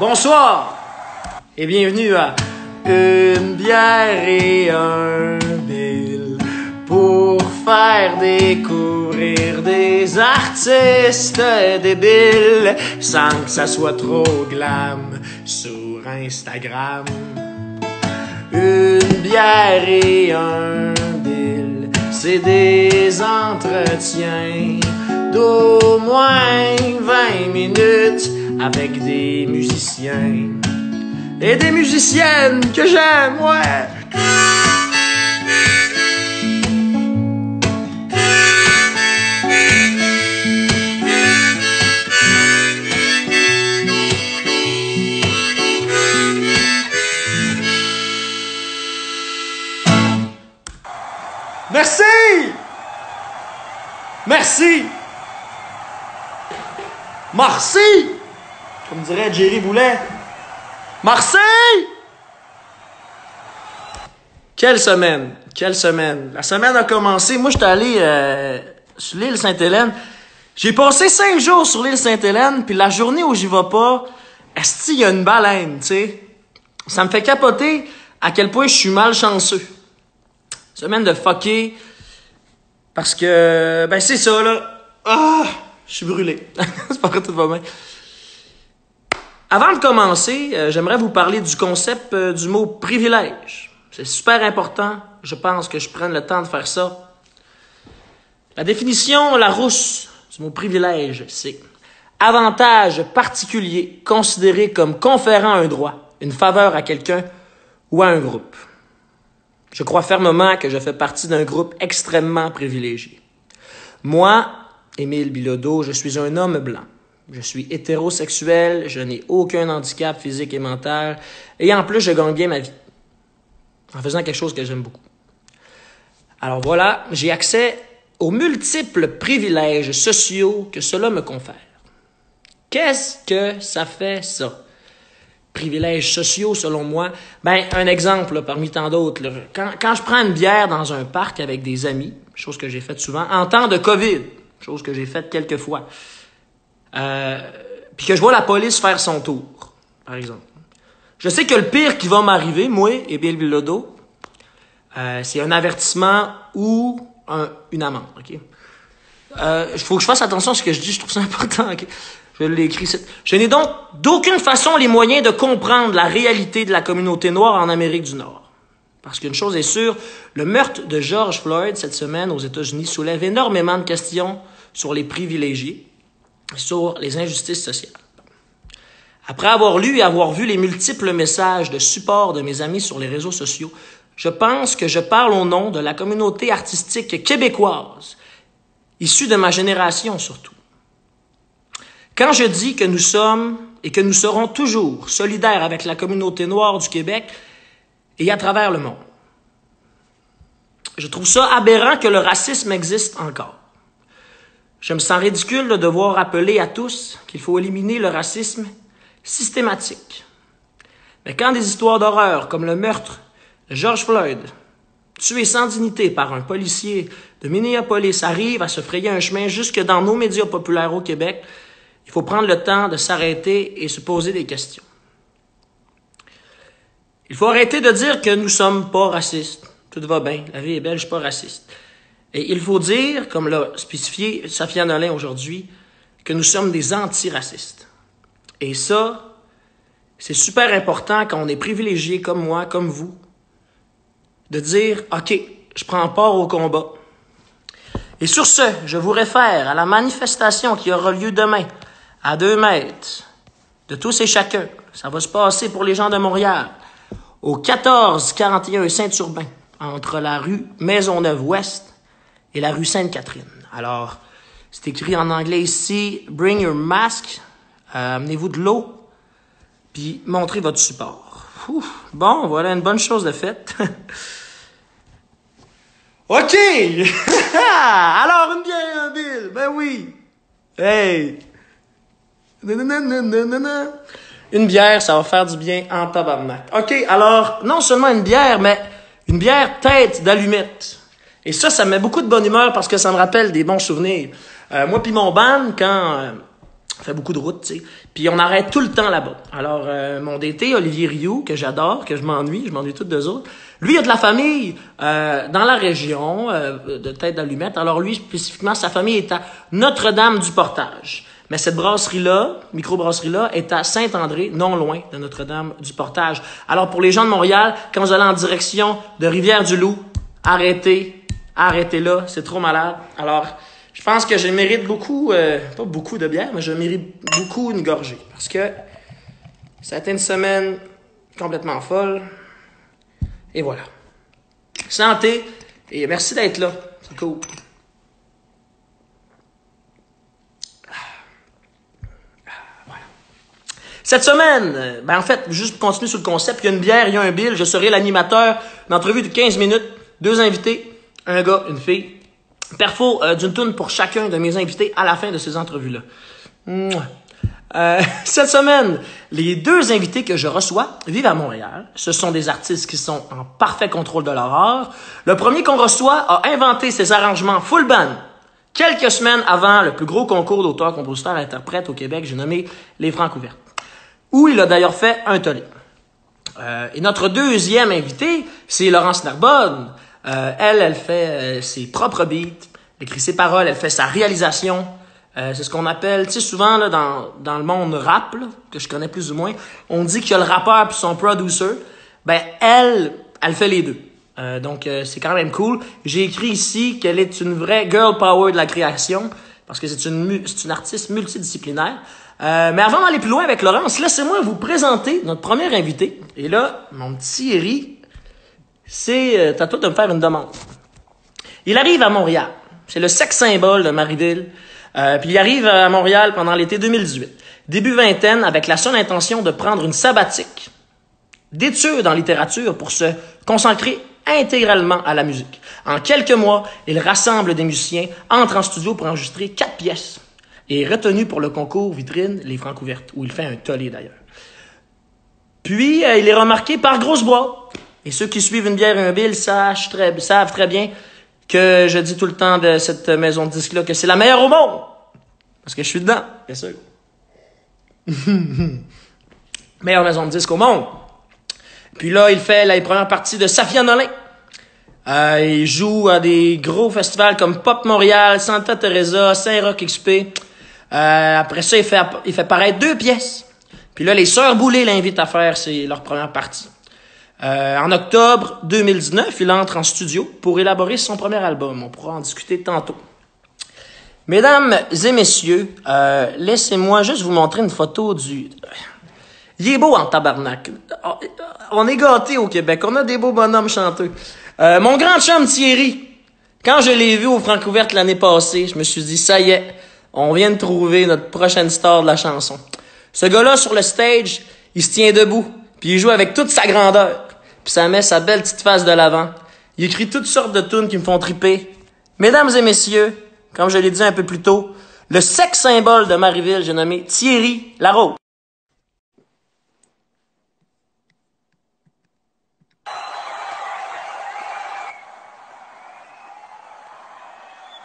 Bonsoir et bienvenue à Une bière et un bill pour faire découvrir des artistes débiles sans que ça soit trop glam sur Instagram. Une bière et un bill, c'est des entretiens d'au moins 20 minutes avec des musiciens et des musiciennes que j'aime, ouais. Merci! Merci! Merci! Comme dirait Jerry Boulet. Merci! Quelle semaine! Quelle semaine! La semaine a commencé. Moi, j'étais allé sur l'île Sainte-Hélène. J'ai passé 5 jours sur l'île Sainte-Hélène, puis la journée où j'y vais pas, esti, il y a une baleine, tu sais. Ça me fait capoter à quel point je suis malchanceux. Semaine de fucké. Parce que, ben c'est ça, là. Ah! Je suis brûlé. C'est pas vrai, tout va bien. Avant de commencer, j'aimerais vous parler du concept du mot privilège. C'est super important. Je pense que je prenne le temps de faire ça. La définition Larousse du mot privilège, c'est avantage particulier considéré comme conférant un droit, une faveur à quelqu'un ou à un groupe. Je crois fermement que je fais partie d'un groupe extrêmement privilégié. Moi, Émile Bilodeau, je suis un homme blanc. Je suis hétérosexuel, je n'ai aucun handicap physique et mental, et en plus, je gagne bien ma vie en faisant quelque chose que j'aime beaucoup. Alors voilà, j'ai accès aux multiples privilèges sociaux que cela me confère. Qu'est-ce que ça fait, ça? Privilèges sociaux, selon moi. Ben, un exemple, là, parmi tant d'autres. Là. Quand je prends une bière dans un parc avec des amis, chose que j'ai faite souvent, en temps de COVID, chose que j'ai faite quelques fois, puis que je vois la police faire son tour, par exemple. Je sais que le pire qui va m'arriver, moi et Bill Bilodeau, c'est un avertissement ou une amende, OK? Faut que je fasse attention à ce que je dis, je trouve ça important, OK? Je l'ai écrit. Je n'ai donc d'aucune façon les moyens de comprendre la réalité de la communauté noire en Amérique du Nord. Parce qu'une chose est sûre, le meurtre de George Floyd cette semaine aux États-Unis soulève énormément de questions sur les privilégiés, sur les injustices sociales. Après avoir lu et avoir vu les multiples messages de support de mes amis sur les réseaux sociaux, je pense que je parle au nom de la communauté artistique québécoise, issue de ma génération surtout. Quand je dis que nous sommes et que nous serons toujours solidaires avec la communauté noire du Québec et à travers le monde, je trouve ça aberrant que le racisme existe encore. Je me sens ridicule de devoir rappeler à tous qu'il faut éliminer le racisme systématique. Mais quand des histoires d'horreur comme le meurtre de George Floyd, tué sans dignité par un policier de Minneapolis, arrivent à se frayer un chemin jusque dans nos médias populaires au Québec, il faut prendre le temps de s'arrêter et se poser des questions. Il faut arrêter de dire que nous sommes pas racistes. Tout va bien, la vie est belle, je suis pas raciste. Et il faut dire, comme l'a spécifié Safia Nolin aujourd'hui, que nous sommes des antiracistes. Et ça, c'est super important quand on est privilégié comme moi, comme vous, de dire, OK, je prends part au combat. Et sur ce, je vous réfère à la manifestation qui aura lieu demain, à 2 mètres de tous et chacun. Ça va se passer pour les gens de Montréal, au 1441 Saint-Urbain, entre la rue Maisonneuve-Ouest et la rue Sainte-Catherine. Alors, c'est écrit en anglais ici, « Bring your mask », amenez-vous de l'eau, puis montrez votre support. Ouf, bon, voilà une bonne chose de faite. OK! Alors, une bière, un bill, ben oui! Hey! Une bière, ça va faire du bien en tabarnak. OK, alors, non seulement une bière, mais une bière tête d'allumette. Et ça me met beaucoup de bonne humeur parce que ça me rappelle des bons souvenirs. Moi puis mon band, quand On fait beaucoup de routes, tu sais. Puis on arrête tout le temps là-bas. Alors, mon DT, Olivier Rioux, que j'adore, que je m'ennuie toutes d'eux autres, lui, il a de la famille dans la région de Tête d'Allumette. Alors lui, spécifiquement, sa famille est à Notre-Dame-du-Portage. Mais cette brasserie-là, microbrasserie-là, est à Saint-André, non loin de Notre-Dame-du-Portage. Alors, pour les gens de Montréal, quand vous allez en direction de Rivière-du-Loup, arrêtez là, c'est trop malade. Alors, je pense que je mérite beaucoup, pas beaucoup de bière, mais je mérite beaucoup une gorgée. Parce que ça a été une semaine complètement folle. Et voilà. Santé, et merci d'être là. C'est cool. Cette semaine, en fait, juste pour continuer sur le concept, il y a une bière, il y a un bill, je serai l'animateur d'entrevue de 15 minutes, 2 invités, un gars, une fille. Perfo d'une toune pour chacun de mes invités à la fin de ces entrevues-là. Cette semaine, les 2 invités que je reçois vivent à Montréal. Ce sont des artistes qui sont en parfait contrôle de leur art. Le premier qu'on reçoit a inventé ses arrangements full band quelques semaines avant le plus gros concours d'auteurs, compositeurs, interprètes au Québec, j'ai nommé les Francouvertes, où il a d'ailleurs fait un tollé. Et notre deuxième invité, c'est Laurence Narbonne. Elle fait ses propres beats, elle écrit ses paroles, elle fait sa réalisation. C'est ce qu'on appelle, tu sais, souvent là, dans le monde rap, là, que je connais plus ou moins, on dit qu'il y a le rappeur puis son producer. Ben, elle fait les deux. Donc, c'est quand même cool. J'ai écrit ici qu'elle est une vraie girl power de la création, parce que c'est une artiste multidisciplinaire. Mais avant d'aller plus loin avec Laurence, laissez-moi vous présenter notre premier invité. Et là, mon petit Thierry, c'est à toi de me faire une demande. Il arrive à Montréal. C'est le sex symbole de Marieville. Puis il arrive à Montréal pendant l'été 2018. Début vingtaine, avec la seule intention de prendre une sabbatique d'études en littérature pour se consacrer intégralement à la musique. En quelques mois, il rassemble des musiciens, entre en studio pour enregistrer 4 pièces et est retenu pour le concours vitrine Les Francouvertes, où il fait un tollé d'ailleurs. Puis, il est remarqué par Grosse-Boîte. Et ceux qui suivent Une bière et un bill savent très bien que je dis tout le temps de cette maison de disques-là que c'est la meilleure au monde. Parce que je suis dedans, bien sûr. Meilleure maison de disques au monde. Puis là, il fait les premières parties de Safia Nolin. Il joue à des gros festivals comme Pop Montréal, Santa Teresa, Saint-Roch XP. Après ça, il fait paraître 2 pièces. Puis là, les Sœurs Boulay l'invitent à faire leur première partie. En octobre 2019, il entre en studio pour élaborer son premier album. On pourra en discuter tantôt. Mesdames et messieurs, laissez-moi juste vous montrer une photo du... Il est beau en tabarnak. On est gâtés au Québec. On a des beaux bonhommes chanteux. Mon grand chum Thierry, quand je l'ai vu au Francouvertes l'année passée, je me suis dit, ça y est, on vient de trouver notre prochaine star de la chanson. Ce gars-là, sur le stage, il se tient debout, puis il joue avec toute sa grandeur, puis ça met sa belle petite face de l'avant. Il écrit toutes sortes de tunes qui me font triper. Mesdames et messieurs, comme je l'ai dit un peu plus tôt, le sex symbole de Marieville, j'ai nommé Thierry Larose.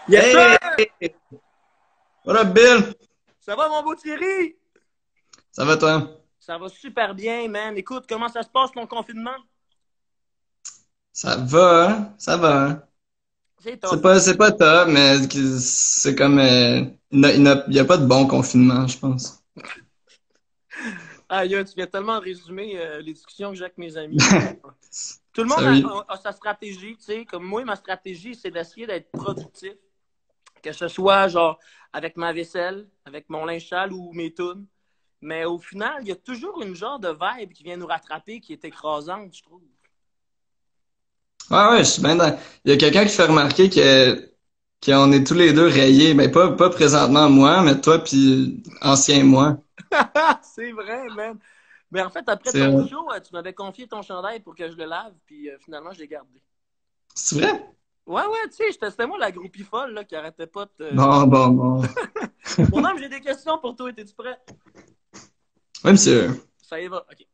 Yes, sir! Hey! What up, Bill? Ça va, mon beau Thierry? Ça va, toi? Ça va super bien, man. Écoute, comment ça se passe ton confinement? Ça va, hein? Ça va, hein? C'est C'est top. pas top, mais c'est comme... il y a pas de bon confinement, je pense. Aïe, tu viens tellement de résumer les discussions que j'ai avec mes amis. Tout le monde Sorry. a sa stratégie, tu sais. Comme moi, ma stratégie, c'est d'essayer d'être productif. Que ce soit, genre, avec ma vaisselle, avec mon linge sale ou mes tunes. Mais au final, il y a toujours une genre de vibe qui vient nous rattraper, qui est écrasante, je trouve. Ouais, je suis bien dans... Il y a quelqu'un qui fait remarquer qu'on est tous les deux rayés. Ben, pas présentement moi, mais toi puis ancien moi. C'est vrai, man. Mais en fait, après C'est ton show, tu m'avais confié ton chandail pour que je le lave, puis finalement, je l'ai gardé. c'est vrai? Ouais, tu sais, c'était moi la groupie folle là, qui arrêtait pas de te... Bon. Mon homme, j'ai des questions pour toi. Es-tu prêt? Oui, monsieur. Ça y va, OK.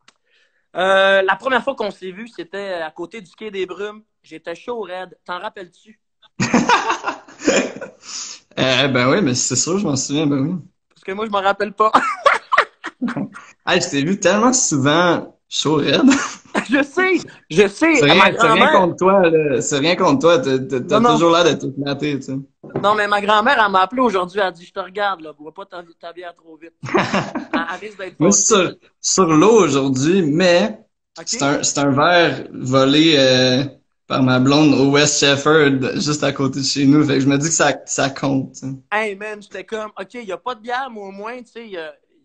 La première fois qu'on s'est vu, c'était à côté du Quai des Brumes. J'étais chaud raide. T'en rappelles-tu? Ben oui, mais c'est sûr, je m'en souviens, ben oui. que moi, je m'en rappelle pas. Hey, je t'ai vu tellement souvent chaud raide. Je sais, je sais. Ma C'est rien grand-mère, contre toi, là. C'est rien contre toi. non, T'as non, toujours l'air d'être éclaté, tu sais. non, mais ma grand-mère, elle m'a appelé aujourd'hui, elle a dit, je te regarde, là, bois pas ta bière trop vite. Elle risque d'être Moi, fâchée. sur l'eau aujourd'hui, mais OK? c'est un verre volé par ma blonde au West Shefford, juste à côté de chez nous. Fait que je me dis que ça compte, tu sais. Hey, man, j'étais comme, OK, il y a pas de bière, mais au moins, tu sais, il y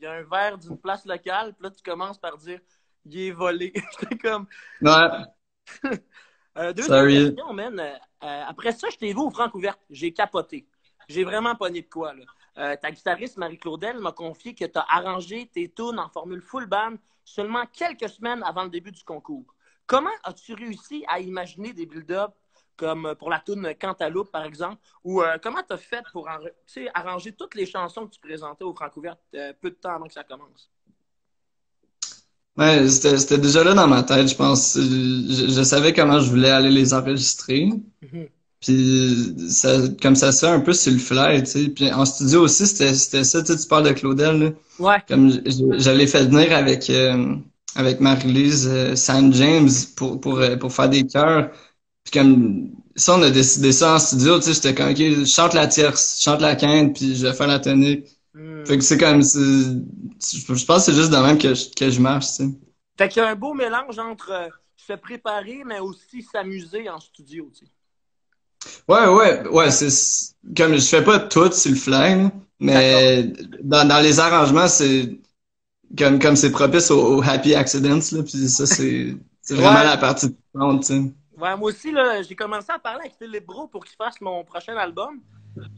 a un verre d'une place locale, puis là, tu commences par dire, il est volé. J'étais comme, Ouais, deuxième sorry. question, man. Après ça, je t'ai vu au Francouverte. J'ai capoté. J'ai vraiment pogné de quoi, là. Ta guitariste Marie-Claudel m'a confié que tu as arrangé tes tunes en formule full band seulement quelques semaines avant le début du concours. Comment as-tu réussi à imaginer des build-up comme pour la tune Cantaloupe, par exemple, ou comment tu as fait pour arranger toutes les chansons que tu présentais au Francouverte peu de temps avant que ça commence? Ouais, c'était déjà là dans ma tête, je pense. Je savais comment je voulais aller les enregistrer. Mhm. Puis ça, comme ça se fait un peu sur le fly, tu sais. Puis en studio aussi, c'était ça, tu sais, tu parles de Claudel, là. Ouais. Comme je l'ai fait venir avec Marie-Lise Saint James pour faire des chœurs. Puis comme ça, on a décidé ça en studio, tu sais, j'étais comme, OK, je chante la tierce, je chante la quinte, puis je vais faire la tonique. Fait Hmm. que c'est comme, je pense que c'est juste de même que je marche, tu sais. Fait qu'il y a un beau mélange entre se préparer, mais aussi s'amuser en studio, tu sais. Ouais, comme je fais pas tout sur le fly, là, D'accord. mais dans les arrangements, c'est comme c'est propice aux happy accidents, là, puis ça, c'est vraiment Ouais, la partie différente, tu sais. ouais, moi aussi, là, j'ai commencé à parler avec Philippe Bro pour qu'il fasse mon prochain album.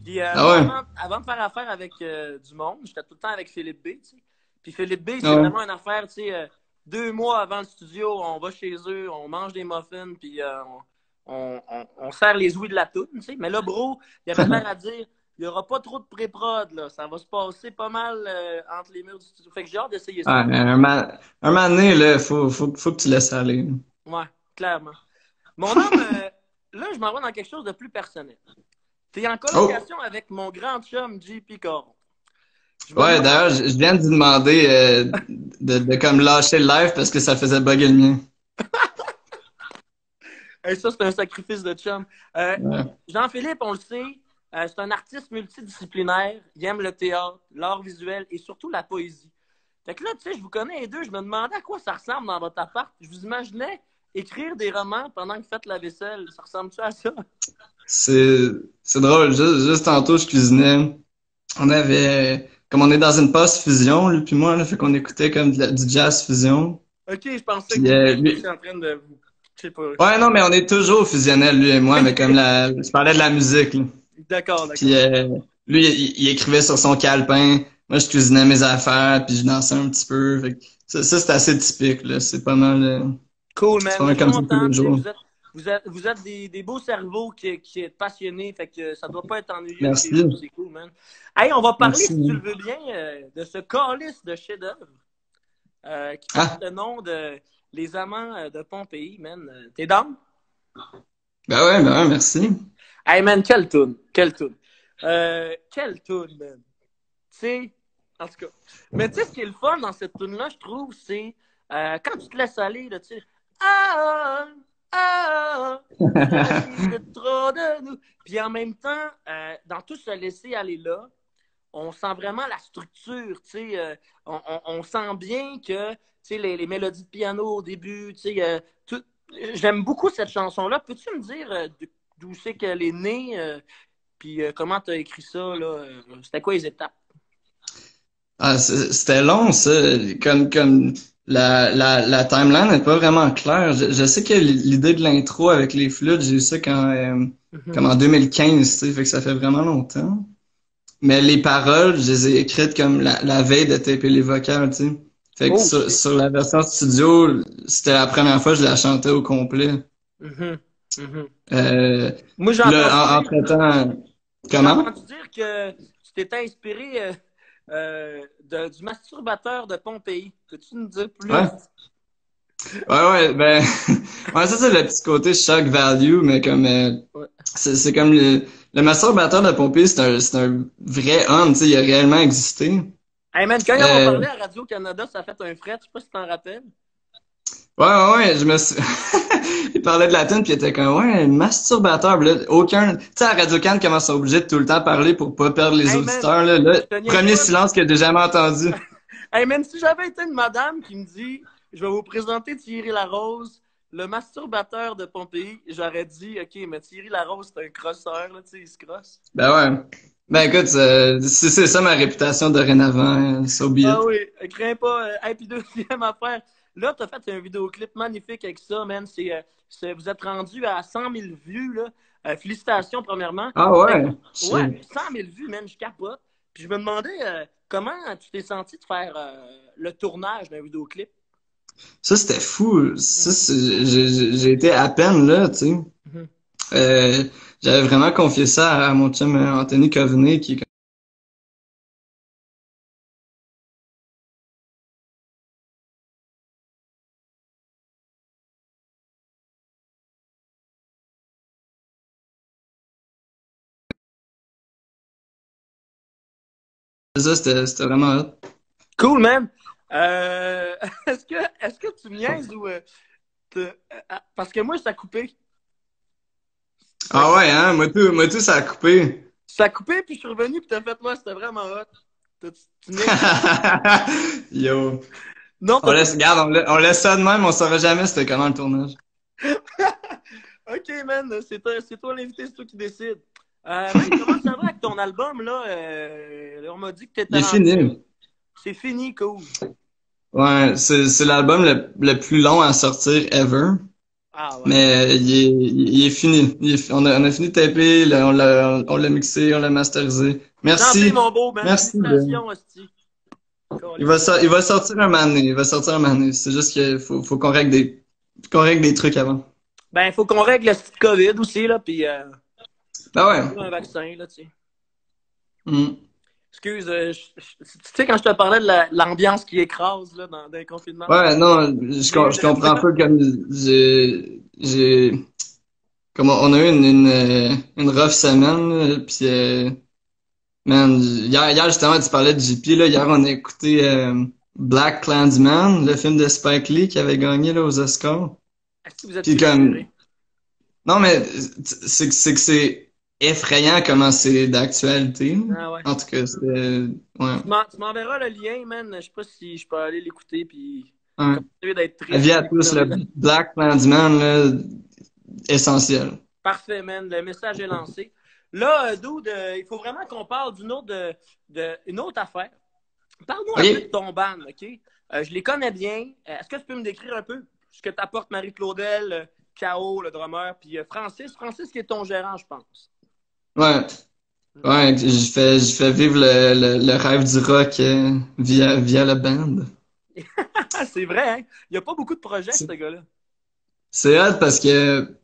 Puis Ah moi, ouais, avant de faire affaire avec du monde, j'étais tout le temps avec Philippe B, tu sais. Puis Philippe B, c'est ah ouais. vraiment une affaire, tu sais, 2 mois avant le studio, on va chez eux, on mange des muffins, puis on serre les ouïes de la toune, tu sais. Mais là, Bro, il avait de l'air à dire, il n'y aura pas trop de pré-prod, là. Ça va se passer pas mal entre les murs du studio. Fait que j'ai hâte d'essayer ça. Ouais, mais un moment donné, là, faut que tu laisses aller. Ouais, clairement. Mon homme, là, je m'en vais dans quelque chose de plus personnel. T'es en Oh! colocation avec mon grand chum JP Caron. Je me Ouais, demande. d'ailleurs, je viens de lui demander de comme lâcher le live parce que ça faisait bugger le mien. Hey, ça, c'est un sacrifice de chum. Euh, Ouais. Jean-Philippe, on le sait, c'est un artiste multidisciplinaire. Il aime le théâtre, l'art visuel et surtout la poésie. Fait que là, tu sais, je vous connais les deux. Je me demandais à quoi ça ressemble dans votre appart. Je vous imaginais écrire des romans pendant que vous faites la vaisselle. Ça ressemble-tu à ça? C'est, c'est drôle, juste tantôt, je cuisinais. Comme on est dans une pause fusion, lui puis moi, là, fait qu'on écoutait comme du jazz fusion. Ok, je pensais que Puis vous lui, étiez en train de vous. Je sais pas. ouais, non, mais on est toujours fusionnels, lui et moi, mais comme je parlais de la musique, là. D'accord, Puis d'accord. lui, il écrivait sur son calepin. Moi, je cuisinais mes affaires, puis je dansais un petit peu. Fait que ça c'est assez typique, là. Cool, C'est man. pas Mais mal je suis comme ça tous content. les Tu sais, jours. vous êtes des beaux cerveaux qui êtes passionnés. Fait que ça doit pas être ennuyeux chez vous. Merci. C'est cool, man. Hey, on va parler, Merci. si tu le veux bien, de ce calice de chef-d'œuvre qui porte Ah, le nom de Les Amants de Pompéi, man. T'es down? ben ouais, merci. Hey, man, quelle toune. Quelle toune. Quelle toune, man. Tu sais, en tout cas. Mais tu sais, ce qui est le fun dans cette tune-là, je trouve, c'est quand tu te laisses aller, là, tu sais. Ah, ah, il s'agit de trop de nous. Puis en même temps, dans tout ce laisser aller-là, on sent vraiment la structure, tu sais. On sent bien que, tu sais, les mélodies de piano au début, tu sais, tout. J'aime beaucoup cette chanson-là. Peux-tu me dire d'où c'est qu'elle est née, puis comment tu as écrit ça, là? C'était quoi les étapes? Ah, c'était long, ça. Comme la timeline n'est pas vraiment claire. Je sais que l'idée de l'intro avec les flûtes, j'ai eu ça comme Mhm. en 2015, tu sais, fait que ça fait vraiment longtemps. Mais les paroles, je les ai écrites comme la veille de taper les vocales, tu sais. Fait que Oh, shit. sur la version studio, c'était la première fois que je la chantais au complet. Mhm. Mhm. Euh, Moi, puis là, entre-temps, j'ai comment? entendu dire que tu t'étais inspiré du masturbateur de Pompéi. Peux-tu nous dire plus? Ouais. Ouais, ben, ouais, ça c'est le petit côté shock value, mais comme, Ouais. c'est comme le masturbateur de Pompéi, c'est un vrai homme, tu sais, il a réellement existé. Hey man, quand ils en ont Euh, parlé à Radio-Canada, ça a fait un fret, je sais pas si tu t'en rappelles. ouais, je me suis... Il parlait de la tune, puis il était comme, ouais, masturbateur. Puis là, aucun... Tu sais, à Radio-Can, comment ils sont obligés de tout le temps parler pour pas perdre les Hey man, auditeurs, là, je te niaise premier pas. silence que j'ai jamais entendu. Hey man, si j'avais été une madame qui me dit, je vais vous présenter Thierry Larose, le masturbateur de Pompéi, j'aurais dit, ok, mais Thierry Larose, c'est un crosseur, là, tu sais, il se crosse. Ben ouais. Ben écoute, si c'est ça ma réputation dorénavant, so be Ah it. oui, crains pas. Et puis deuxième affaire, là, t'as fait un vidéoclip magnifique avec ça, man. Vous êtes rendu à 100 000 vues, là. Félicitations, premièrement. Ah Fait ouais? ouais, Shit. 100 000 vues, man, je capote. Puis je me demandais comment tu t'es senti de faire le tournage d'un vidéoclip. Ça, c'était fou. Ça, Mhm, j'ai été à peine là, tu sais. mhm. Euh, J'avais vraiment confié ça à mon chum Anthony Coveney, qui est ça, c'était vraiment hot. Cool, man. Est-ce que tu me niaises ou parce que moi, ça a coupé. Ça, Ah ouais, hein? Moi tout, ça a coupé. ça a coupé, puis je suis revenu, puis t'as fait, moi, c'était vraiment hot. Tu niaises. Yo. Non, On t'as pas. laisse, regarde, on laisse ça de même, on saura jamais c'était comment le tournage. Ok, man, c'est toi l'invité, c'est toi qui décide. Man, comment ça va avec ton album, là? On m'a dit que Il t'étais est rendu. fini. C'est fini, cool. Ouais, c'est l'album le plus long à sortir ever. Ah ouais. Mais il est fini. On a fini de taper, on l'a mixé, on l'a masterisé. Santé, Merci. mon beau, man. Merci. Félicitations, hostie. Il va sortir un moment donné. Il va sortir un moment donné. C'est juste qu'il faut qu'on règle des trucs avant. Ben, il faut qu'on règle le petit COVID aussi, là, puis Ben ouais. trouver un vaccin, là, tu sais. Mm. Excuse, tu sais, quand je te parlais de l'ambiance qui écrase, là, dans un confinement, Ouais, non, j'ai eu je de comprends un ça. peu comme comme on a eu une rough semaine, là, puis man, hier justement tu parlais de JP là, hier on a écouté Black Klansman, le film de Spike Lee qui avait gagné là aux Oscars. Est-ce que vous êtes Puis comme préféré? non mais c'est que c'est effrayant comment c'est d'actualité. Ah ouais. En tout cas, c'est ouais. Tu m'enverras le lien, man. Je sais pas si je peux aller l'écouter, puis Ouais. continuer d'être triste. Avis à tous, le Black Klansman là, essentiel. Parfait, man. Le message est lancé. Là, Dude, il faut vraiment qu'on parle une autre affaire. Parle-nous un peu de OK. ton band, OK? Je les connais bien. Est-ce que tu peux me décrire un peu ce que t'apporte Marie-Claudel, K.O., le drummer, puis Francis? Francis qui est ton gérant, je pense. Ouais. Ouais, je fais vivre le rêve du rock via la band. C'est vrai, hein? Il n'y a pas beaucoup de projets, C'est ce gars-là. c'est hot parce que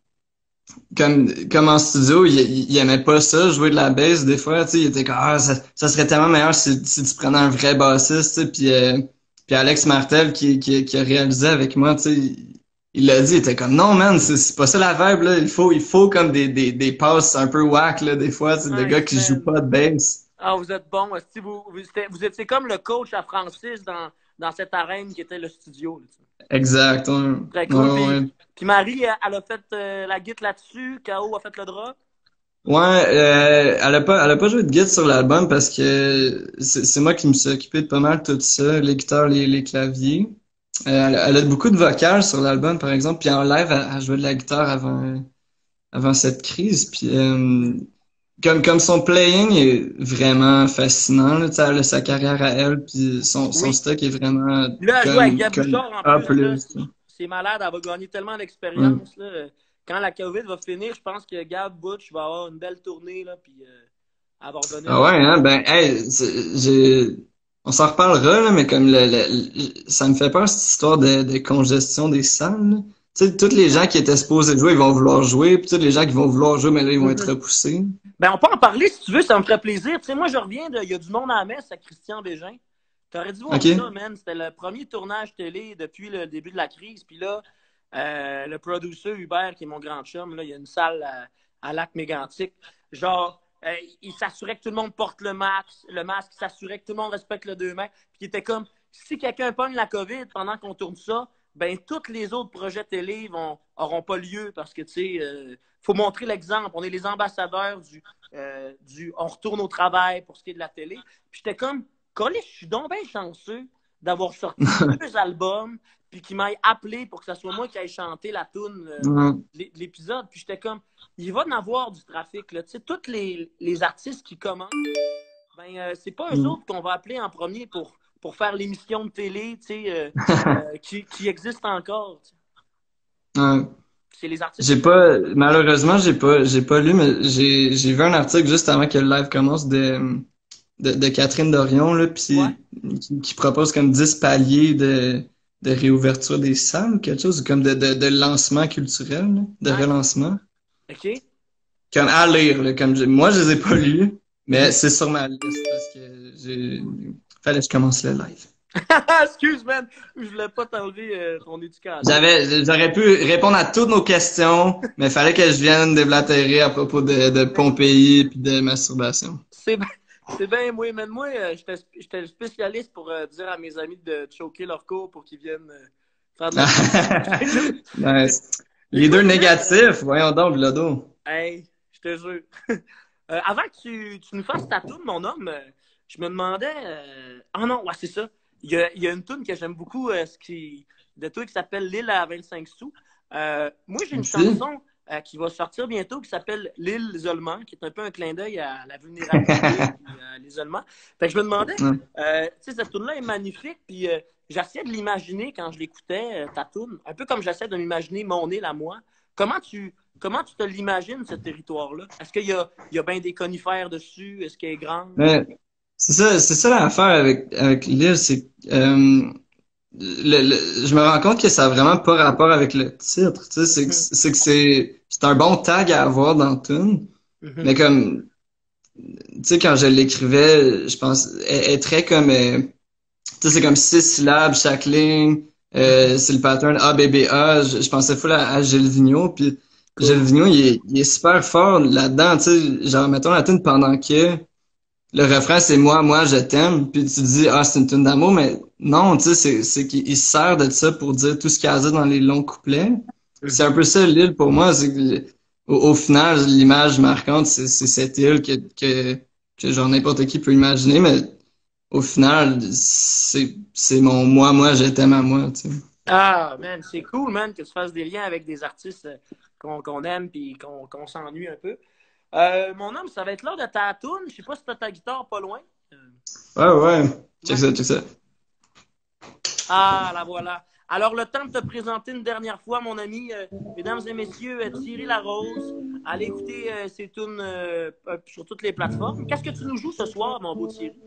comme en studio, il aimait pas ça, jouer de la bass des fois, tu sais, il était comme ah, ça serait tellement meilleur si tu prenais un vrai bassiste, tu sais, puis Alex Martel qui a réalisé avec moi, tu sais, il l'a dit, il était comme non man, c'est pas ça la vibe là, il faut comme des passes un peu whack là des fois, tu sais, de gars Nice, qui jouent man. pas de bass. Ah, vous êtes bon. Si vous étiez comme le coach à Francis dans cette arène qui était le studio, là, tu sais. Exact. Ouais, Très cool. ouais, Puis, ouais. puis Marie, elle a fait la guitare là-dessus. K.O. a fait le drop. Ouais, elle a pas joué de guitare sur l'album parce que c'est moi qui me suis occupé de pas mal tout ça, les guitares, les claviers. Elle a beaucoup de vocales sur l'album, par exemple, puis en live, elle jouait de la guitare avant cette crise. Puis comme son playing est vraiment fascinant, là, tu sais, elle a sa carrière à elle, puis son Oui. stock est vraiment Là, elle joue avec Gab comme Bouchard en A+. plus. Là. C'est malade. Elle va gagner tellement Ouais. d'expérience. Là. Quand la COVID va finir, je pense que Gab Butch va avoir une belle tournée. Là, puis elle va revenir Ah dans. ouais, hein, ben, hey, on s'en reparlera, là, mais comme ça me fait peur, cette histoire de congestion des salles, là. Tu sais, tous les gens qui étaient supposés jouer, ils vont vouloir jouer, puis tous les gens qui vont vouloir jouer, mais là, ils vont être Mhm. repoussés. Ben, on peut en parler si tu veux, ça me ferait plaisir. Tu sais, moi, je reviens de. Il y a du monde à la messe à Christian Bégin. T'aurais dû voir ça, OK? man. C'était le premier tournage télé depuis le début de la crise. Puis là, le producer Hubert, qui est mon grand chum, là, il y a une salle à Lac-Mégantic. Genre, il s'assurait que tout le monde porte le masque, il s'assurait que tout le monde respecte le 2 mètres. Puis il était comme, si quelqu'un pogne la COVID pendant qu'on tourne ça, ben tous les autres projets télé auront pas lieu parce que, tu sais, faut montrer l'exemple. On est les ambassadeurs on retourne au travail pour ce qui est de la télé. Puis j'étais comme, Colin, je suis donc bien chanceux d'avoir sorti 2 albums puis qu'il m'aille appelé pour que ce soit moi qui aille chanter la toune l'épisode. Puis j'étais comme, il va en avoir du trafic. Là. Tu sais, tous les artistes qui commencent, ben, c'est pas eux autres qu'on va appeler en premier pour faire l'émission de télé, tu sais, qui existe encore. Tu sais. Ouais. C'est les artistes. Malheureusement, j'ai pas lu, mais j'ai vu un article juste avant que le live commence de Catherine Dorion, là, puis qui propose comme 10 paliers de réouverture des salles ou quelque chose, ou comme de lancement culturel, là, de relancement. OK. Comme à lire, là, moi je les ai pas lus, mais c'est sur ma liste parce que fallait que je commence le live. Excuse, man, je voulais pas t'enlever ton éducation. J'aurais pu répondre à toutes nos questions, mais il fallait que je vienne déblatérer à propos de Pompéi et de masturbation. C'est bien, moi, j'étais spécialiste pour dire à mes amis de choquer leur cours pour qu'ils viennent faire de la... Nice. Leader négatif, voyons donc, Vlado. Hey, je te jure. Avant que tu nous fasses ta toune, mon homme, je me demandais... Ah non, ouais, c'est ça. Il y a une toune que j'aime beaucoup de toi qui s'appelle L'île à 25 sous. Moi, j'ai une chanson qui va sortir bientôt qui s'appelle L'île l'isolement, qui est un peu un clin d'œil à la vulnérabilité et à l'isolement. Fait que je me demandais, tu sais, cette toune-là est magnifique, puis j'essayais de l'imaginer quand je l'écoutais, ta toune, un peu comme j'essaie de m'imaginer mon île à moi. Comment tu te l'imagines, ce territoire-là? Est-ce qu'il y a bien des conifères dessus? Est-ce qu'elle est grande? C'est ça l'affaire avec l'île, c'est je me rends compte que ça a vraiment pas rapport avec le titre, tu sais, c'est que c'est un bon tag à avoir dans le tune, mais comme, tu sais, quand je l'écrivais, je pense, elle est très comme, tu sais, c'est comme 6 syllabes chaque ligne, c'est le pattern A, B, B, A, je pensais full à Gilles Vigneault, puis Gilles Vigneault, il est super fort là-dedans, tu sais, genre, mettons la tune pendant que le refrain, c'est moi, je t'aime. Puis tu te dis, ah, c'est une tune d'amour, mais non, tu sais, c'est qu'il se sert de ça pour dire tout ce qu'il y a à dire dans les longs couplets. C'est un peu ça, l'île, pour moi. C'est que, au final, l'image marquante, c'est cette île que genre n'importe qui peut imaginer, mais au final, c'est mon moi, je t'aime à moi, tu sais. Ah, man, c'est cool, man, que tu fasses des liens avec des artistes qu'on aime puis qu'on s'ennuie un peu. Mon homme, ça va être l'heure de ta toune. Je sais pas si t'as ta guitare pas loin. Ouais. Check ça. Ah, la voilà. Alors, le temps de te présenter une dernière fois, mon ami. Mesdames et messieurs, Thierry Larose. Allez écouter ses tunes sur toutes les plateformes. Qu'est-ce que tu nous joues ce soir, mon beau Thierry?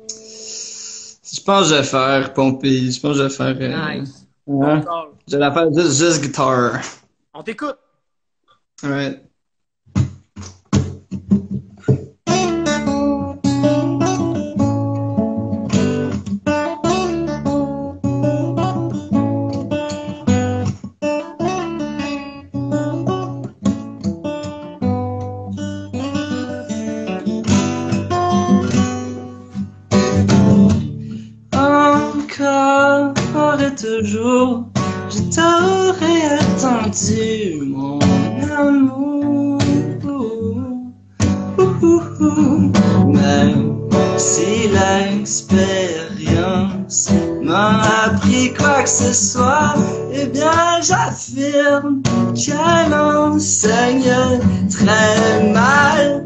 Je pense que je vais faire Pompéi. Je pense que je vais faire... Nice. Je vais la faire juste guitare. On t'écoute. Ouais. Toujours, je t'aurais attendu, mon amour. Même si l'expérience m'a appris quoi que ce soit, eh bien j'affirme qu'elle enseigne très mal.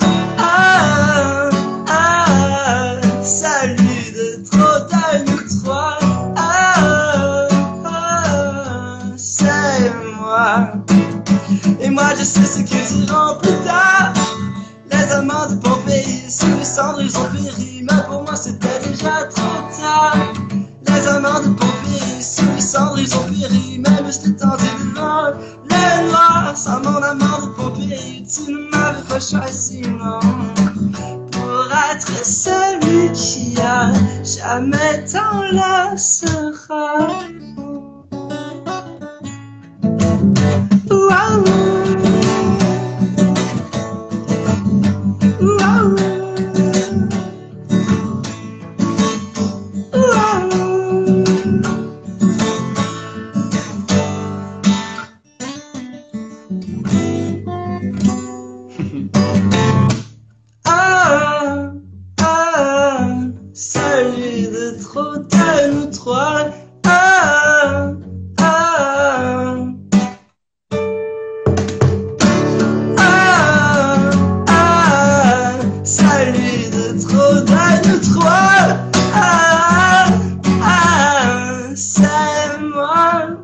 Salut de trop d'un ou trois. Et moi je sais ce qu'ils diront plus tard. Les amants de Pompéi, sous les cendres ils ont péri, mais pour moi c'était déjà trop tard. Les amants de Pompéi, sous les cendres ils ont péri, même je t'ai tendu devant les noirs. Sans mon amant de Pompéi, tu ne m'avais pas choisi, non, pour être celui qui a jamais t'enlacera. Ah, ah, salut de trop de nous trois. Ah, ah, ah, ah, salut de trop de nous trois. Ah, ah, c'est moi.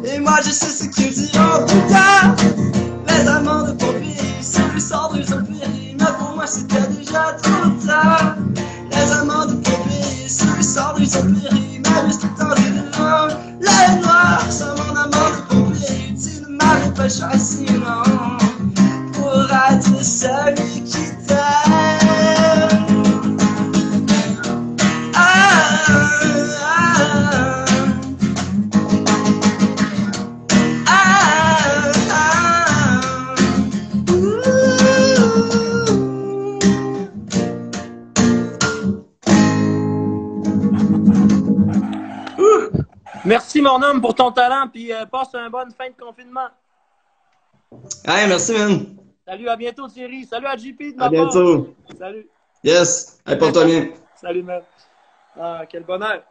Et moi je sais ce qu'ils diront plus tard. Les amants de Pompéi, celui sans ils ont péri. Mais pour moi c'était déjà trop tard. Les amants de Pompéi, celui sans ils ont péri. Mais juste tendu de loin. Les noirs sont mon amant de Pompéi. Tu ne m'avais pas choisi, non, pour être celui qui t'aime. Ah, ah, ah, ah, Merci, mon homme, pour ton talent, puis passe une bonne fin de confinement. Hey, merci, man. Salut, à bientôt, Thierry. Salut à JP de À ma part. bientôt. Salut. Yes. Hey, porte-toi bien. Salut, man. Ah, quel bonheur.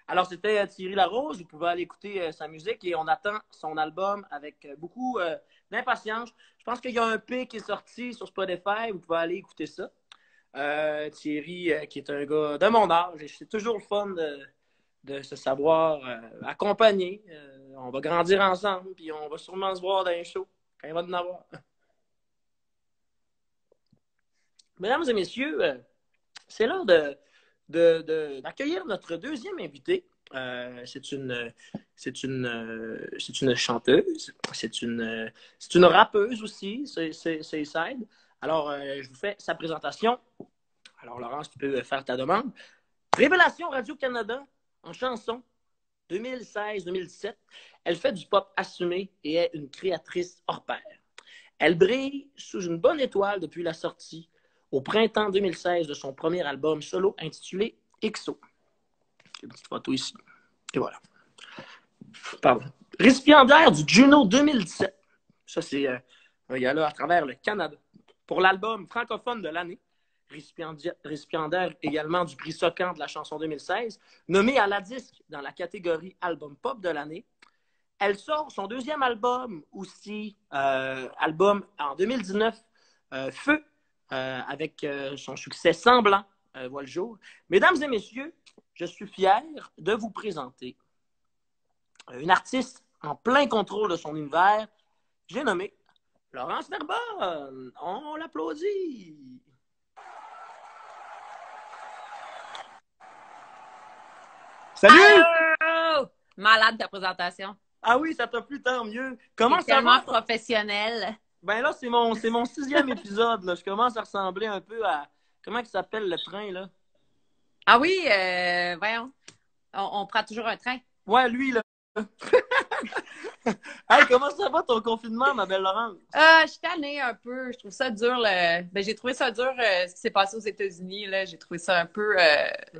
Alors, c'était Thierry Larose. Vous pouvez aller écouter sa musique et on attend son album avec beaucoup d'impatience. Je pense qu'il y a un P qui est sorti sur Spotify. Vous pouvez aller écouter ça. Thierry, qui est un gars de mon âge, et c'est toujours le fun de se savoir accompagner. On va grandir ensemble, puis on va sûrement se voir dans un show quand il va en avoir. Mesdames et messieurs, c'est l'heure d'accueillir notre deuxième invité. C'est une chanteuse, c'est une rappeuse aussi, c'est Side. Alors, je vous fais sa présentation. Alors, Laurence, tu peux faire ta demande. Révélation Radio-Canada en chanson 2016-2017. Elle fait du pop assumé et est une créatrice hors pair. Elle brille sous une bonne étoile depuis la sortie au printemps 2016 de son premier album solo intitulé XO. Une petite photo ici. Et voilà. Pardon. Récipiendaire du Juno 2017. Ça, c'est un gars-là à travers le Canada. Pour l'album francophone de l'année. Récipiendaire également du prix Socan de la chanson 2016. Nommée à la disque dans la catégorie album pop de l'année. Elle sort son deuxième album aussi, album en 2019, Feu, avec son succès semblant, voit le jour. Mesdames et messieurs, je suis fier de vous présenter une artiste en plein contrôle de son univers. J'ai nommé Laurence Verbonne. On l'applaudit. Salut! Allô! Malade ta présentation. Ah oui, ça t'a plu, tant mieux. Comment c'est ça tellement va? professionnel. Ben là, c'est mon 6e épisode. Là. Je commence à ressembler un peu à... Comment il s'appelle le train, là? Ah oui, voyons. On prend toujours un train. Ouais, lui, là. Hey, comment ça va ton confinement, ma belle Laurence? Je suis tannée un peu. Je trouve ça dur. J'ai trouvé ça dur ce qui s'est passé aux États-Unis. J'ai trouvé ça un peu...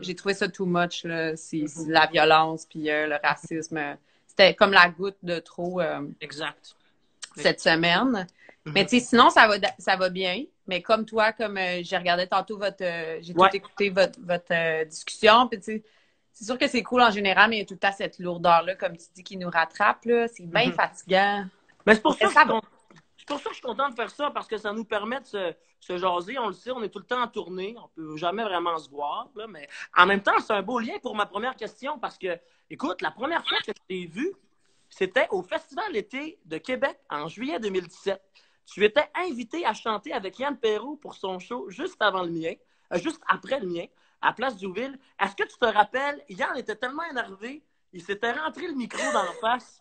j'ai trouvé ça too much. C'est la violence puis le racisme. C'était comme la goutte de trop Exact. cette semaine. Mais tu sais, sinon, ça va bien. Mais comme toi, comme j'ai regardé tantôt j'ai tout écouté votre discussion. Puis tu sais, c'est sûr que c'est cool en général, mais il y a tout le temps cette lourdeur-là, comme tu dis, qui nous rattrape. C'est bien fatigant. Mais c'est pour ça que je suis content de faire ça, parce que ça nous permet de se jaser. On le sait, on est tout le temps en tournée. On peut jamais vraiment se voir. Là, mais en même temps, c'est un beau lien pour ma première question, parce que, écoute, la première fois que je t'ai vu, c'était au Festival d'été de Québec en juillet 2017. Tu étais invité à chanter avec Yann Perrault pour son show juste avant le mien, juste après le mien, à Place Diouville. Est-ce que tu te rappelles, Yann était tellement énervé, il s'était rentré le micro dans la face,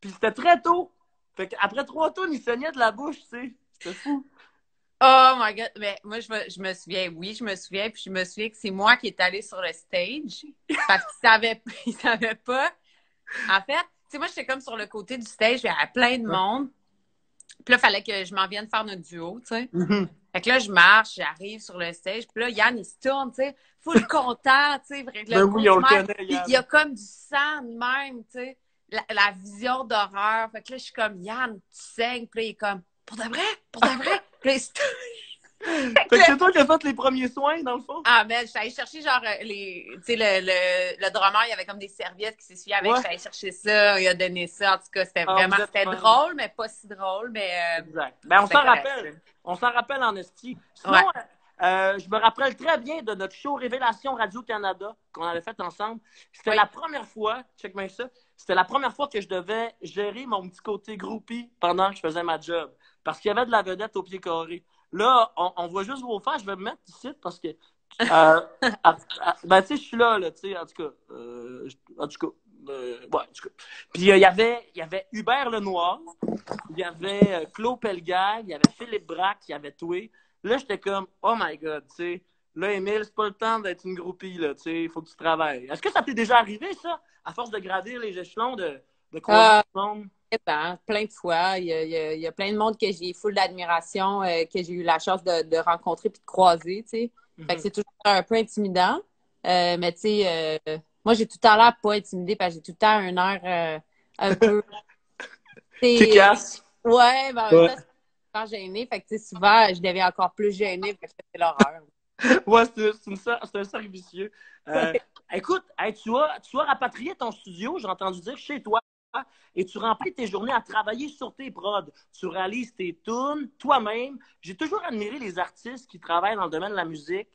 puis c'était très tôt. Fait qu'après 3 tours, il saignait de la bouche, tu sais. C'était fou. Oh my God! Mais moi, je me souviens, puis je me souviens que c'est moi qui est allée sur le stage parce qu'il savait pas. En fait, tu sais, moi, j'étais comme sur le côté du stage, il y avait plein de monde. Puis là, il fallait que je m'en vienne faire notre duo, tu sais. Fait que là, je marche, j'arrive sur le stage, puis là, Yann, il se tourne, tu sais, full content, tu sais. Ben oui, on le connaît, Yann. Il y a comme du sang de même, tu sais. La vision d'horreur. Fait que là, je suis comme, Yann, tu saignes. Puis là, il est comme, Pour de vrai? Pour de vrai? Puis là, Fait que c'est toi qui as fait les premiers soins, dans le fond? ah, mais j'allais chercher, genre, tu sais, le drummer, il y avait comme des serviettes qui s'essuyaient avec. Ouais. J'allais chercher ça, il a donné ça. En tout cas, c'était Ah, vraiment, vous êtes c'était fun. drôle, mais pas si drôle, mais Exact. Ben, on c'était s'en correct. rappelle. On s'en rappelle en esti. Sinon, Ouais. je me rappelle très bien de notre show Révélation Radio-Canada qu'on avait fait ensemble. C'était Oui. la première fois, check bien ça, c'était la première fois que je devais gérer mon petit côté groupie pendant que je faisais ma job. Parce qu'il y avait de la vedette au pied carré. Là, on voit juste vos faces. Je vais me mettre ici parce que. Ben, tu sais, je suis là, tu sais, en tout cas. En tout cas. Ouais, en tout cas. Puis il y avait Hubert Lenoir, il y avait Claude Pelgag, il y avait Philippe Braque, il y avait toi. Là, j'étais comme, oh my God, tu sais. Là, Émile, c'est pas le temps d'être une groupie, là, tu sais, il faut que tu travailles. Est-ce que ça t'est déjà arrivé, ça, à force de gravir les échelons, de croiser le monde? Plein de fois. Il y a plein de monde que j'ai full d'admiration, que j'ai eu la chance de rencontrer puis de croiser, tu sais. Fait que c'est toujours un peu intimidant. Mais tu sais, moi, j'ai tout le temps l'air pas intimidée parce que j'ai tout le temps un air un peu... Kick-ass. Ouais, ben en même Ouais. temps, c'est super gênée. Fait que tu sais, souvent, je deviens encore plus gênée. Fait que c'est l'horreur. Ouais, c'est un cercle vicieux. Écoute, hey, tu as rapatrié ton studio, j'ai entendu dire, chez toi, et tu remplis tes journées à travailler sur tes prods. Tu réalises tes tunes toi-même. J'ai toujours admiré les artistes qui travaillent dans le domaine de la musique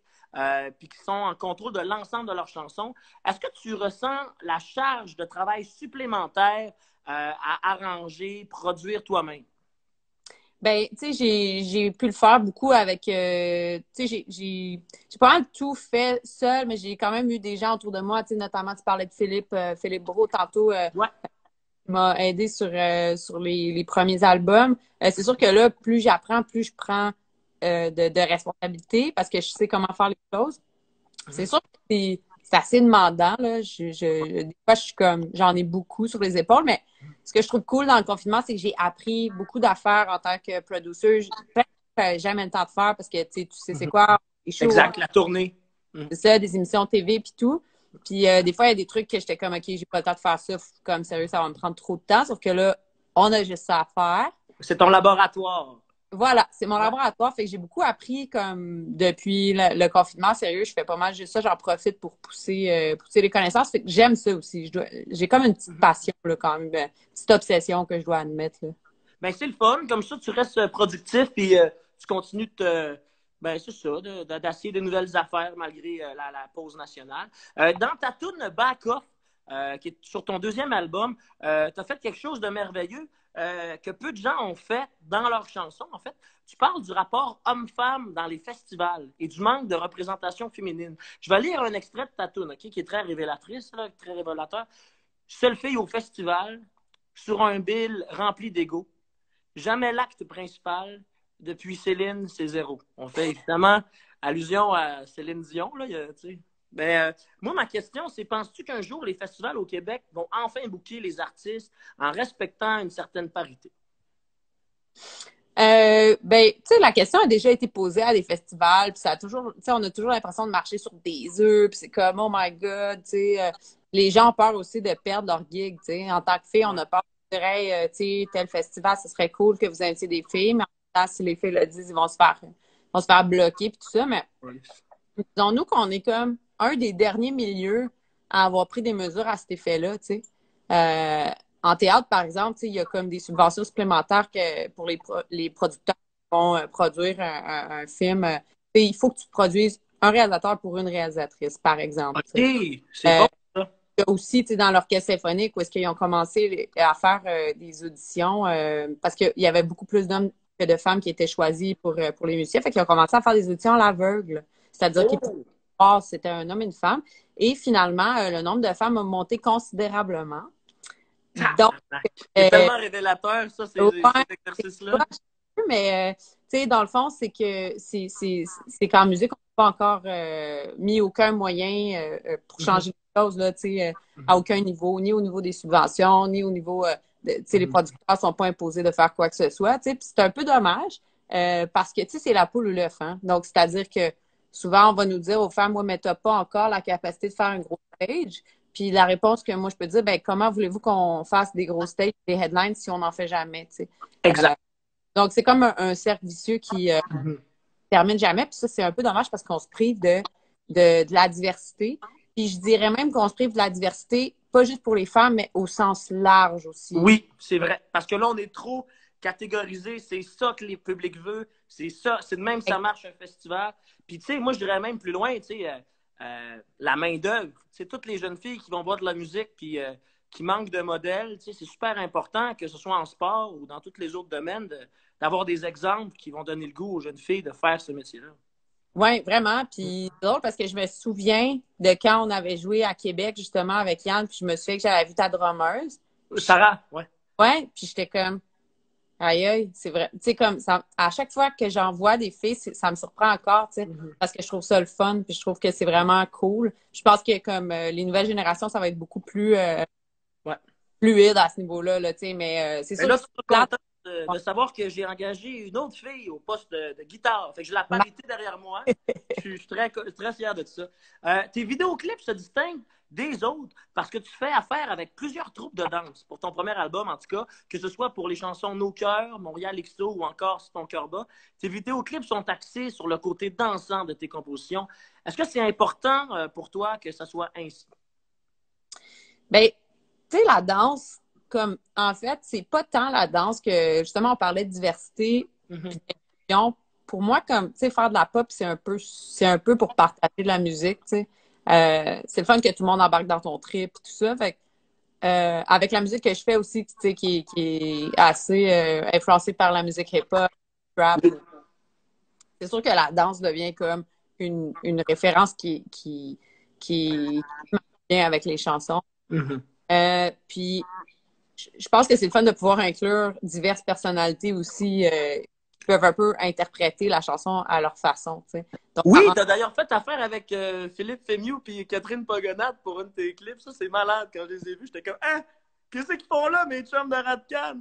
puis qui sont en contrôle de l'ensemble de leurs chansons. Est-ce que tu ressens la charge de travail supplémentaire à arranger, produire toi-même? Ben, tu sais, j'ai pu le faire beaucoup avec, tu sais, j'ai pas mal tout fait seul, mais j'ai quand même eu des gens autour de moi, tu sais, notamment, tu parlais de Philippe Brault tantôt, Ouais. qui m'a aidé sur les premiers albums. C'est sûr que là, plus j'apprends, plus je prends de responsabilité parce que je sais comment faire les choses. C'est sûr que c'est assez demandant, là. Des fois, je suis comme, j'en ai beaucoup sur les épaules, mais ce que je trouve cool dans le confinement, c'est que j'ai appris beaucoup d'affaires en tant que producer. Plein de choses que j'avais jamais le temps de faire parce que, tu sais c'est quoi, les shows, Exact, la tournée. c'est ça, des émissions TV puis tout. Puis des fois, il y a des trucs que j'étais comme, OK, j'ai pas le temps de faire ça. Comme, sérieux, ça va me prendre trop de temps. Sauf que là, on a juste ça à faire. C'est ton laboratoire. Voilà, c'est mon laboratoire. Fait que j'ai beaucoup appris comme depuis le confinement. Sérieux, je fais pas mal juste ça. J'en profite pour pousser les connaissances. Fait que j'aime ça aussi. J'ai comme une petite passion, là, quand même. Une petite obsession que je dois admettre, là. Ben, c'est le fun. Comme ça, tu restes productif et tu continues de te. Ben, c'est ça, d'essayer de nouvelles affaires malgré la pause nationale. Dans ta tune Back Off, qui est sur ton deuxième album, tu as fait quelque chose de merveilleux que peu de gens ont fait dans leurs chansons. En fait, tu parles du rapport homme-femme dans les festivals et du manque de représentation féminine. Je vais lire un extrait de ta tune, OK, qui est très révélatrice, là, très révélateur. Seule fille au festival, sur un bill rempli d'ego. Jamais l'acte principal. Depuis Céline, c'est zéro. On fait évidemment allusion à Céline Dion. Là, ben, moi, ma question, c'est penses-tu qu'un jour, les festivals au Québec vont enfin booker les artistes en respectant une certaine parité? Ben, tu sais, la question a déjà été posée à des festivals, puis ça a toujours, tu sais, on a toujours l'impression de marcher sur des œufs, puis c'est comme, oh my God, tu sais, les gens ont peur aussi de perdre leur gig, tu sais. En tant que fille, on a peur de dire, hey, tu sais, tel festival, ce serait cool que vous invitiez des filles, mais en même temps, si les filles le disent, ils vont se faire bloquer, puis tout ça, mais Oui. disons-nous qu'on est comme un des derniers milieux à avoir pris des mesures à cet effet-là, tu sais. En théâtre, par exemple, tu sais, il y a comme des subventions supplémentaires pour les producteurs qui vont produire un film. Il faut que tu produises un réalisateur pour une réalisatrice, par exemple. OK, c'est bon, ça. Il y a aussi, tu sais, dans l'orchestre symphonique, où est-ce qu'ils ont commencé à faire des auditions, parce qu'il y avait beaucoup plus d'hommes que de femmes qui étaient choisis pour les musiciens. Fait qu'ils ont commencé à faire des auditions à l'aveugle. C'est-à-dire qu'ils pouvaient voir si c'était un homme et une femme. Et finalement, le nombre de femmes a monté considérablement. Donc, c'est tellement révélateur, ça, ouais, cet exercice-là. mais tu sais, dans le fond, c'est que c'est qu'en musique, on n'a pas encore mis aucun moyen pour changer les choses, là, tu sais, à aucun niveau, ni au niveau des subventions, ni au niveau tu sais, les producteurs ne sont pas imposés de faire quoi que ce soit, tu sais, puis c'est un peu dommage parce que, tu sais, c'est la poule ou l'œuf, hein. Donc, c'est-à-dire que souvent, on va nous dire aux femmes, ouais, mais tu n'as pas encore la capacité de faire un gros stage. Puis la réponse que moi, je peux dire, ben comment voulez-vous qu'on fasse des gros stages, des headlines si on n'en fait jamais, tu sais? Exact. Donc, c'est comme un cercle vicieux qui termine jamais. Puis ça, c'est un peu dommage parce qu'on se prive de la diversité. Puis je dirais même qu'on se prive de la diversité, pas juste pour les femmes, mais au sens large aussi. Oui, c'est vrai. Parce que là, on est trop catégorisé. C'est ça que les publics veulent. C'est ça. C'est de même que ça marche un festival. Puis, tu sais, moi, je dirais même plus loin, tu sais, la main-d'œuvre. C'est toutes les jeunes filles qui vont voir de la musique puis qui manquent de modèles. Tu sais, c'est super important, que ce soit en sport ou dans tous les autres domaines, d'avoir des exemples qui vont donner le goût aux jeunes filles de faire ce métier-là. Oui, vraiment. Puis c'est drôle parce que je me souviens de quand on avait joué à Québec, justement, avec Yann, puis je me souviens que j'avais vu ta drummeuse. Sarah, ouais. Ouais, puis j'étais comme, aïe, aïe, c'est vrai. Tu sais, comme, ça, à chaque fois que j'en vois des filles, ça me surprend encore, tu sais, parce que je trouve ça le fun, puis je trouve que c'est vraiment cool. Je pense que, comme, les nouvelles générations, ça va être beaucoup plus Ouais. fluide à ce niveau-là, là, tu sais, mais c'est Mais sûr là, que je c'est suis plate. content de savoir que j'ai engagé une autre fille au poste de guitare. Fait que j'ai la parité derrière moi. Je suis très fier de ça. Tes vidéoclips se distinguent des autres parce que tu fais affaire avec plusieurs troupes de danse pour ton premier album, en tout cas, que ce soit pour les chansons Nos Cœurs, Montréal XO ou encore Si ton cœur bat. Tes vidéoclips sont axés sur le côté dansant de tes compositions. Est-ce que c'est important pour toi que ça soit ainsi? Ben, tu sais, la danse, comme, en fait, c'est pas tant la danse que, justement, on parlait de diversité, puis d'inclusion. Pour moi, comme, tu sais, faire de la pop, c'est un peu pour partager de la musique, tu sais. C'est le fun que tout le monde embarque dans ton trip, tout ça. Fait que, avec la musique que je fais aussi, tu sais, qui est assez influencée par la musique hip-hop, rap, c'est sûr que la danse devient comme une référence qui marche bien avec les chansons. Puis, je pense que c'est le fun de pouvoir inclure diverses personnalités aussi qui peuvent un peu interpréter la chanson à leur façon, tu sais. Donc, Oui, t'as d'ailleurs fait affaire avec Philippe Fémieux et Catherine Pogonade pour un de tes clips. Ça, c'est malade. Quand je les ai vus, j'étais comme « Ah! Qu'est-ce qu'ils font là, mes chums de Radcan? »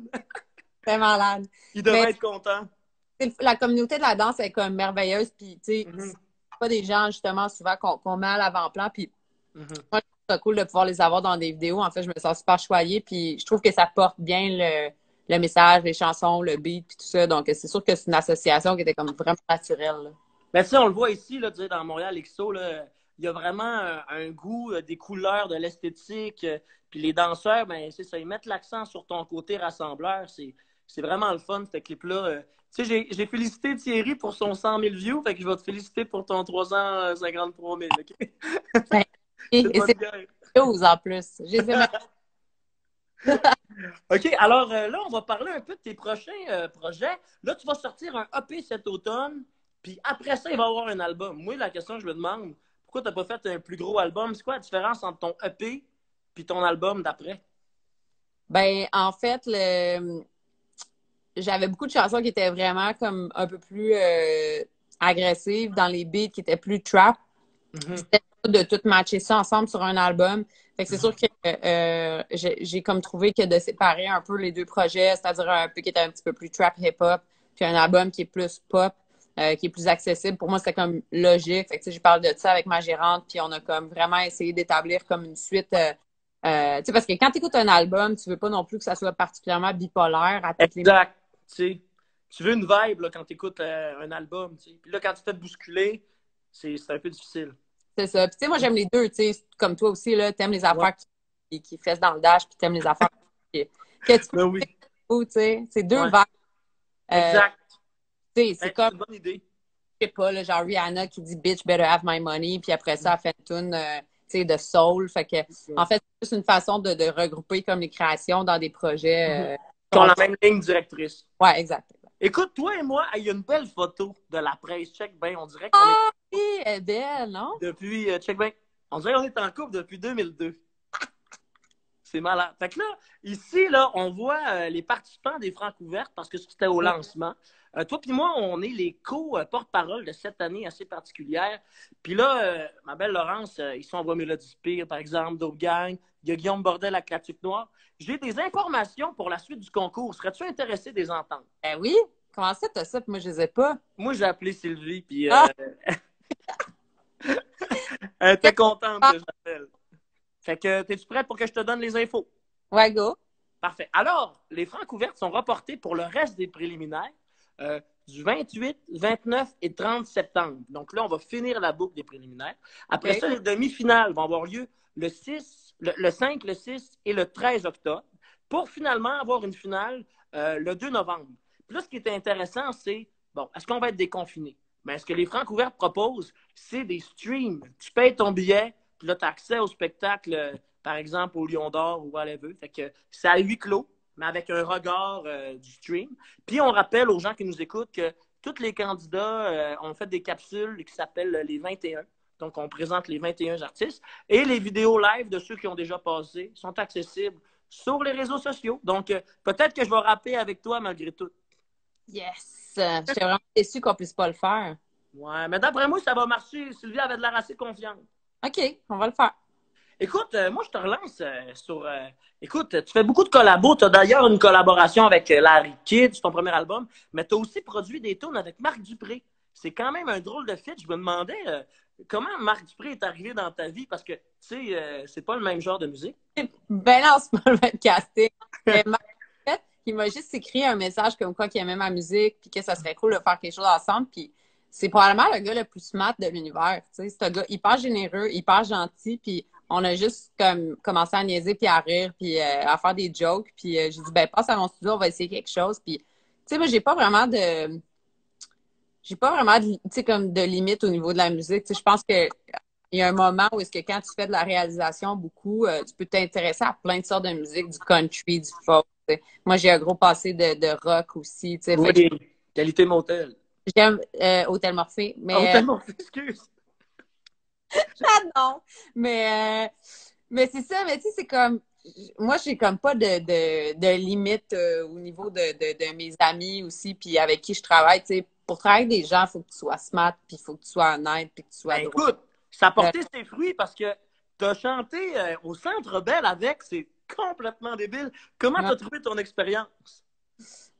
c'est malade. Ils Mais devaient être contents. la communauté de la danse est comme merveilleuse, puis tu sais, c'est pas des gens justement souvent qu'on met à l'avant-plan, puis moi, je trouve ça cool de pouvoir les avoir dans des vidéos. En fait, je me sens super choyée, puis je trouve que ça porte bien le message, les chansons, le beat, puis tout ça. Donc, c'est sûr que c'est une association qui était comme vraiment naturelle, là. Ben, tu sais, on le voit ici, là, tu sais, dans Montréal XO, là, il y a vraiment un goût, des couleurs, de l'esthétique. Puis les danseurs, ben, c'est ça, ils mettent l'accent sur ton côté rassembleur. C'est vraiment le fun, ce clip-là. Tu sais, j'ai félicité Thierry pour son 100 000 views, fait que je vais te féliciter pour ton 353 000, OK? Ben, C'est de et bonne c'est guerre. chose en plus. Je les ai OK, alors là, on va parler un peu de tes prochains projets. Là, tu vas sortir un EP cet automne, puis après ça, il va y avoir un album. Moi, la question que je me demande, pourquoi tu n'as pas fait un plus gros album? C'est quoi la différence entre ton EP puis ton album d'après? Ben, en fait, j'avais beaucoup de chansons qui étaient vraiment comme un peu plus agressives dans les beats, qui étaient plus trap. C'était de tout matcher ça ensemble sur un album. Fait que c'est sûr que j'ai comme trouvé que de séparer un peu les deux projets, c'est-à-dire un peu qui était un petit peu plus trap hip-hop, puis un album qui est plus pop, qui est plus accessible. Pour moi, c'était comme logique. Fait que tu sais, je parle de ça avec ma gérante, puis on a comme vraiment essayé d'établir comme une suite. Tu sais, parce que quand tu écoutes un album, tu veux pas non plus que ça soit particulièrement bipolaire à toutes les. Exact. Tu sais, tu veux une vibe là, quand tu écoutes un album. Tu sais. Puis là, quand tu te fais bousculer, c'est un peu difficile. C'est ça. Puis tu sais, moi, j'aime les deux, tu sais, comme toi aussi, là, t'aimes les affaires Ouais. qui fessent dans le dash, puis t'aimes les affaires que tu Ben oui. peux, tu sais. C'est deux Ouais. vibes. Exact. Tu sais, c'est C'est comme, une bonne idée. je sais pas, là, genre Rihanna qui dit Bitch, better have my money, puis après ça, elle fait une tune, tu sais, de soul. Fait que, en fait, c'est juste une façon de regrouper comme les créations dans des projets. Qui ont la même ligne directrice. Ouais, exact. Écoute, toi et moi, il y a une belle photo de la presse. Check bien, on dirait qu'on est Ah, oui, elle est belle, non? depuis. Check bien. On dirait qu'on est en couple depuis 2002. C'est malade. Fait que là, ici, là, on voit les participants des Francs ouvertes parce que c'était au lancement. Toi puis moi, on est les co-porte-parole de cette année assez particulière. Puis là, ma belle Laurence, ils sont en voix Mélodie Spire, par exemple, Dope Gang. Il y a Guillaume Bordel à Clatuque Noire. J'ai des informations pour la suite du concours. Serais-tu intéressé des entendre? Ben oui. Comment ça, t'as ça, puis moi, je les ai pas? Moi, j'ai appelé Sylvie, puis Ah! elle était contente que j'appelle. Fait que, es-tu prête pour que je te donne les infos? Ouais, go. Parfait. Alors, les Francs ouvertes sont reportés pour le reste des préliminaires. du 28, 29 et 30 septembre. Donc là, on va finir la boucle des préliminaires. Après Ok. ça, les demi-finales vont avoir lieu le 6, le 5, le 6 et le 13 octobre pour finalement avoir une finale le 2 novembre. Puis là, ce qui est intéressant, c'est, bon, est-ce qu'on va être déconfiné? Mais ce que les Francs ouverts proposent, c'est des streams. Tu payes ton billet, puis là, tu as accès au spectacle, par exemple, au Lion d'Or ou whatever. Fait que c'est à huis clos, mais avec un regard du stream. Puis on rappelle aux gens qui nous écoutent que tous les candidats ont fait des capsules qui s'appellent les 21. Donc, on présente les 21 artistes. Et les vidéos live de ceux qui ont déjà passé sont accessibles sur les réseaux sociaux. Donc, peut-être que je vais rapper avec toi malgré tout. Yes! J'étais vraiment déçue qu'on puisse pas le faire. Ouais, mais d'après moi, ça va marcher. Sylvie avait de l'air assez confiante. OK, on va le faire. Écoute, moi, je te relance sur... écoute, tu fais beaucoup de collabos. Tu as d'ailleurs une collaboration avec Larry Kidd, c'est ton premier album, mais tu as aussi produit des tunes avec Marc Dupré. C'est quand même un drôle de fit. Je me demandais comment Marc Dupré est arrivé dans ta vie parce que, tu sais, c'est pas le même genre de musique. Ben non, c'est pas le même casting. Mais Marc, en fait, il m'a juste écrit un message comme quoi qu'il aimait ma musique puis que ça serait cool de faire quelque chose ensemble. Puis c'est probablement le gars le plus smart de l'univers. Tu sais, c'est un gars hyper généreux, hyper gentil. Puis on a juste comme commencé à niaiser puis à rire puis à faire des jokes. Puis j'ai dit, ben passe à mon studio, on va essayer quelque chose. Puis, tu sais, moi, j'ai pas vraiment de, tu sais, comme de limite au niveau de la musique. Tu sais, je pense que il y a un moment où est-ce que quand tu fais de la réalisation beaucoup, tu peux t'intéresser à plein de sortes de musique, du country, du folk. Tu sais. Moi, j'ai un gros passé de rock aussi. Tu sais, fait que Oui, qualité motel. j'aime Hôtel Morphée, Oh, mais tellement, excuse. non. Mais c'est ça, mais tu sais, c'est comme moi, j'ai comme pas de limite au niveau de mes amis aussi, puis avec qui je travaille. Tu sais, pour travailler avec des gens, il faut que tu sois smart, puis il faut que tu sois honnête, puis que tu sois Ben drôle. écoute, ça a porté ses fruits parce que tu as chanté au Centre Bell avec, c'est complètement débile. Comment tu as trouvé ton expérience?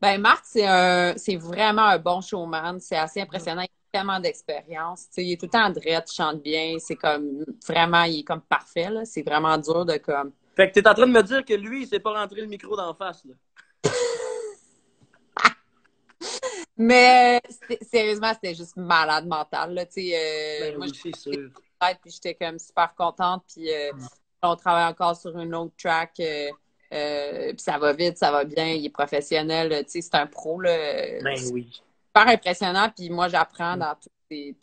Ben, Marc, c'est vraiment un bon showman. C'est assez impressionnant. Il a tellement d'expérience. Tu sais, il est tout le temps drette, il chante bien. C'est comme, vraiment, il est comme parfait, là. C'est vraiment dur de comme. Fait que tu es en train de me dire que lui, il s'est pas rentré le micro d'en face, là. Mais, sérieusement, c'était juste malade mental, là. Tu sais, Ben moi, oui, c'est sûr. puis j'étais comme super contente. Puis, on travaille encore sur une autre track. Puis ça va vite, ça va bien. Il est professionnel. Tu sais, c'est un pro, là. Ben oui. Super impressionnant. Puis moi, j'apprends dans ces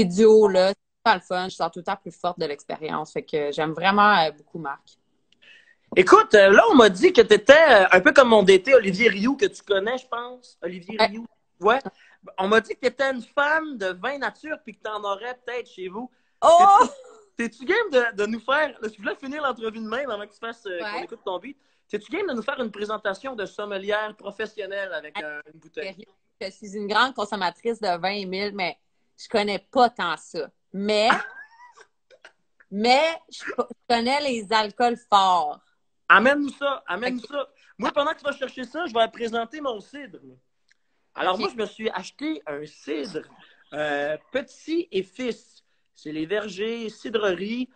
duos-là. C'est pas le fun. Je sors tout le temps plus forte de l'expérience. Fait que j'aime vraiment beaucoup Marc. Écoute, là, on m'a dit que tu étais un peu comme mon DT, Olivier Rioux, que tu connais, je pense. Olivier Ouais. Rioux. Ouais. On m'a dit que tu étais une fan de vin nature puis que tu en aurais peut-être chez vous. Oh! T'es-tu game de nous faire, je voulais finir l'entrevue de même avant que tu fasses, qu'on Ouais. écoute ton beat. T'es-tu game de nous faire une présentation de sommelière professionnelle avec une bouteille? Je suis une grande consommatrice de vin, Émile, mais je connais pas tant ça. Mais je connais les alcools forts. Amène-nous ça, amène-nous OK. ça. Moi, pendant que tu vas chercher ça, je vais présenter mon cidre. Alors, OK. moi, je me suis acheté un cidre Petit et Fils. C'est les vergers cidrerie,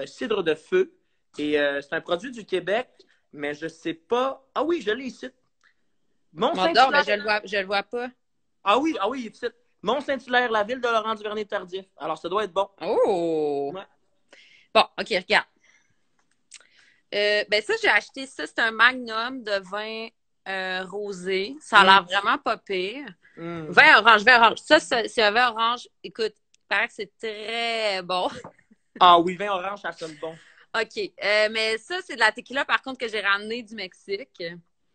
cidre de feu. Et c'est un produit du Québec, mais je sais pas. Ah oui, je l'ai ici. Mon mais je le vois pas. Ah oui, il est ici. Mont-Saint-Hilaire, la ville de Laurent-Duvernay-Tardif. Alors, ça doit être bon. Oh! Ouais. Bon, OK, regarde. Ben ça, j'ai acheté ça. C'est un magnum de vin rosé. Ça a l'air vraiment pas pire. Vin orange, vin orange. Ça, c'est un vin orange. Écoute, il paraît que c'est très bon. Ah oui, vin orange, ça sonne bon. OK. Mais ça, c'est de la tequila, par contre, que j'ai ramené du Mexique.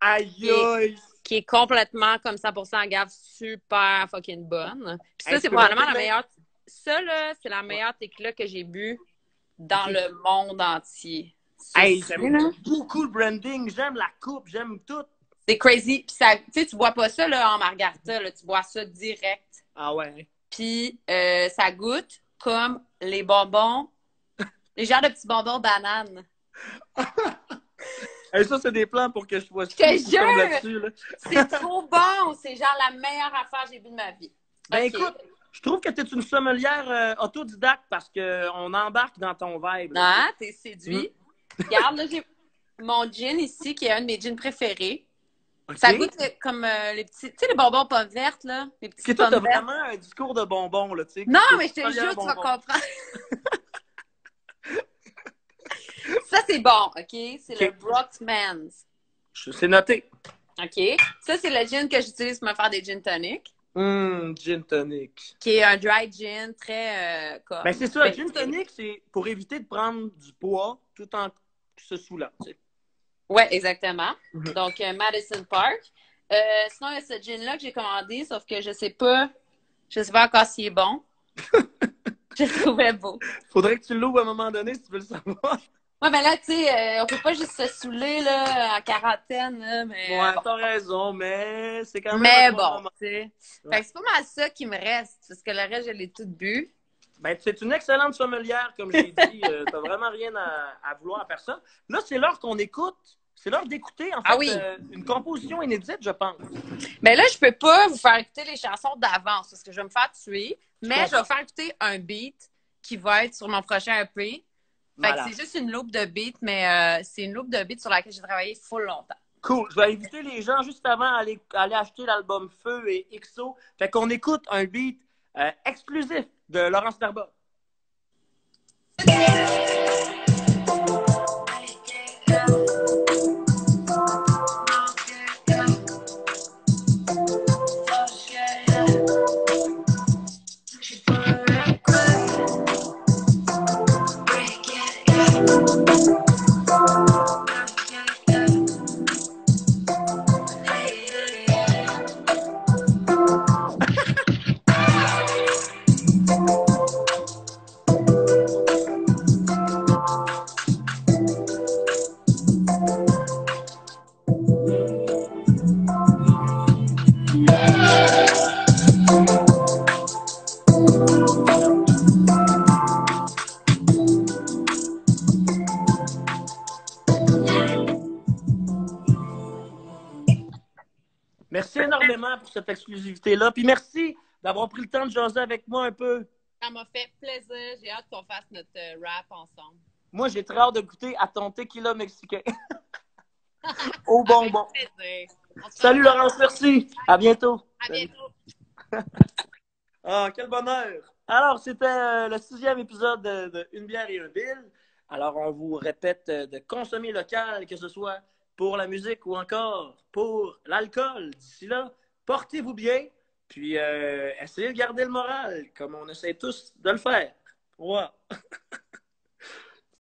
Aïe, aïe! Qui est complètement comme 100% agave, super fucking bonne. Puis ça, Hey, c'est tu peux probablement la m'appeler? meilleure. Ça, là, c'est la meilleure tequila que j'ai bu dans le monde entier. Hey, j'aime beaucoup le branding, j'aime la coupe, j'aime tout. C'est crazy. Puis ça, tu sais, tu bois pas ça là, en margarita, là, tu bois ça direct. Ah ouais. Puis ça goûte comme les bonbons, les genres de petits bonbons bananes. Hey, ça, c'est des plans pour que je sois Je te jure! là-dessus. Là. C'est trop bon! C'est genre la meilleure affaire que j'ai vue de ma vie. Ben OK. écoute, je trouve que tu es une sommelière autodidacte parce qu'on embarque dans ton vibe. Là. Ah, t'es séduit. Regarde, là, j'ai mon gin ici, qui est un de mes gins préférés. OK? Ça goûte comme les petits, tu sais, les bonbons pommes vertes, là. Les petits Que toi, t'as pommes vertes. vraiment un discours de bonbons, là, tu sais. Non, que mais je te tu jure, tu vas bonbons. comprendre. Ça, c'est bon, OK? C'est OK. le Brockman's. C'est noté. OK? Ça, c'est le gin que j'utilise pour me faire des gin tonic, Gin tonic. qui est un dry gin très comme... Ben, c'est ça. ben, Gin tonic, c'est pour éviter de prendre du poids tout en se saoulant, tu sais. Ouais, exactement. Mhm. Donc, Madison Park. Sinon, il y a ce gin-là que j'ai commandé, sauf que je sais pas encore s'il est bon. Je le trouvais beau. Faudrait que tu l'ouvres à un moment donné si tu veux le savoir. Ouais, mais là, tu sais, on peut pas juste se saouler, là, en quarantaine, là, mais... Ouais, bon. t'as raison, mais c'est quand même Mais un bon bon, moment. tu sais. Ouais. Fait que c'est pas mal ça qui me reste, parce que le reste, je l'ai tout bu. Ben, c'est une excellente sommelière, comme j'ai dit. T'as vraiment rien à vouloir à personne. Là, c'est l'heure qu'on écoute. C'est l'heure d'écouter, en fait, Ah oui. une composition inédite, je pense. Mais là, je peux pas vous faire écouter les chansons d'avance, parce que je vais me faire tuer, mais comprends. je vais vous faire écouter un beat qui va être sur mon prochain EP. Fait que Malade. c'est juste une loupe de beat, mais c'est une loupe de beat sur laquelle j'ai travaillé full longtemps. Cool. Je vais inviter les gens juste avant à aller acheter l'album Feu et XO. Fait qu'on écoute un beat exclusif de Laurence Starbuck. Merci énormément pour cette exclusivité-là. Puis merci d'avoir pris le temps de jaser avec moi un peu. Ça m'a fait plaisir. J'ai hâte qu'on fasse notre rap ensemble. Moi, j'ai très hâte de goûter à ton tequila mexicain. Au bonbon. Avec plaisir. On se Salut revoit. Laurence, merci. À bientôt. À bientôt. Ah, quel bonheur! Alors, c'était le 6e épisode de Une bière et un bill. Alors, on vous répète de consommer local, que ce soit pour la musique ou encore pour l'alcool. D'ici là, portez-vous bien, puis essayez de garder le moral, comme on essaie tous de le faire. Au revoir.